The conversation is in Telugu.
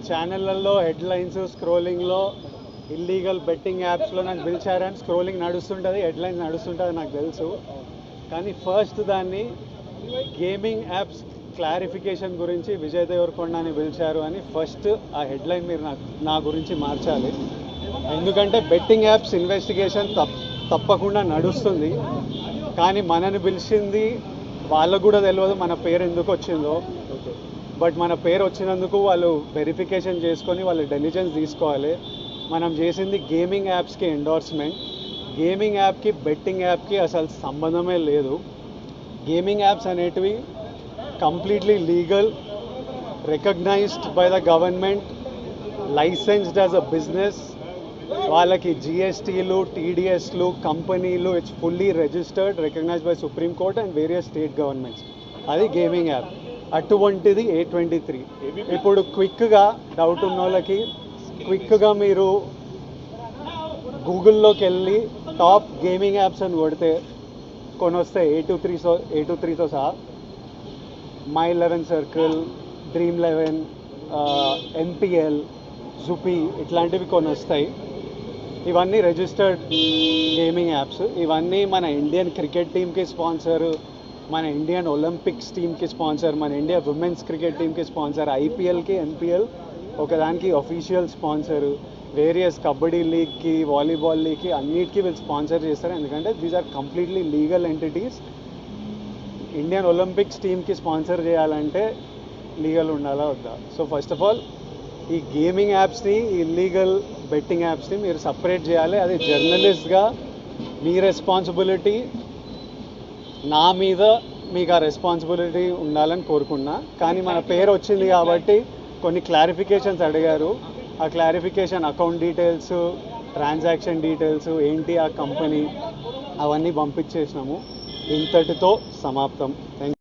ఛానళ్ళల్లో హెడ్లైన్స్ స్క్రోలింగ్లో ఇల్లీగల్ బెట్టింగ్ యాప్స్లో నాకు పిలిచారని స్క్రోలింగ్ నడుస్తుంటుంది, హెడ్లైన్స్ నడుస్తుంటుంది నాకు తెలుసు. కానీ ఫస్ట్ దాన్ని గేమింగ్ యాప్స్ క్లారిఫికేషన్ గురించి విజయ్ దేవరకొండని పిలిచారు అని ఫస్ట్ ఆ హెడ్లైన్ మీరు నా గురించి మార్చాలి. ఎందుకంటే బెట్టింగ్ యాప్స్ ఇన్వెస్టిగేషన్ తప్పకుండా నడుస్తుంది. కానీ మనని పిలిచింది వాళ్ళకు కూడా తెలియదు మన పేరు ఎందుకు వచ్చిందో. బట్ మన పేరు వచ్చినందుకు వాళ్ళు వెరిఫికేషన్ చేసుకొని వాళ్ళ డెలిజెన్స్ తీసుకోవాలి. మనం చేసింది గేమింగ్ యాప్స్కి ఎండోర్స్మెంట్. గేమింగ్ యాప్కి బెట్టింగ్ యాప్కి అసలు సంబంధమే లేదు. గేమింగ్ యాప్స్ అనేటివి completely legal, recognised by the government, licensed as a business. వాళ్ళకి జిఎస్టీలు, టీడీఎస్లు, కంపెనీలు, it's fully registered, recognised by supreme court and various state governments. అది గేమింగ్ యాప్. అటువంటిది A23. ఇప్పుడు క్విక్గా డౌట్ ఉన్న వాళ్ళకి క్విక్గా మీరు గూగుల్లోకి వెళ్ళి టాప్ గేమింగ్ యాప్స్ అని కొడితే కొన్ని వస్తాయి. A23తో సహా My11 Circle, Dream11, NPL, జుపీ ఇట్లాంటివి కొన్ని వస్తాయి. ఇవన్నీ రిజిస్టర్డ్ గేమింగ్ యాప్స్. ఇవన్నీ మన ఇండియన్ క్రికెట్ టీమ్కి స్పాన్సర్, మన ఇండియన్ ఒలింపిక్స్ టీమ్కి స్పాన్సర్, మన ఇండియా ఉమెన్స్ క్రికెట్ టీమ్కి స్పాన్సర్, ఐపీఎల్కి, ఎన్పిఎల్ ఒకదానికి అఫీషియల్ స్పాన్సర్, వేరియస్ కబడ్డీ లీగ్కి, వాలీబాల్ లీగ్కి అన్నిటికీ వీళ్ళు స్పాన్సర్ చేస్తారు. ఎందుకంటే these are completely legal entities. Indian Olympics టీమ్కి స్పాన్సర్ చేయాలంటే లీగల్ ఉండాలా వద్దా? సో ఫస్ట్ ఆఫ్ ఆల్ ఈ గేమింగ్ యాప్స్ని, ఇల్లీగల్ బెట్టింగ్ యాప్స్ని మీరు సపరేట్ చేయాలి. అది జర్నలిస్ట్గా మీ రెస్పాన్సిబిలిటీ. నా మీద మీకు ఆ రెస్పాన్సిబిలిటీ ఉండాలని కోరుకున్నా. కానీ మన పేరు వచ్చింది కాబట్టి కొన్ని క్లారిఫికేషన్స్ అడిగారు. ఆ clarification account details, transaction details ఏంటి, ఆ కంపెనీ అవన్నీ పంపించేసినాము. ఇంతటితో సమాప్తం. Thank you.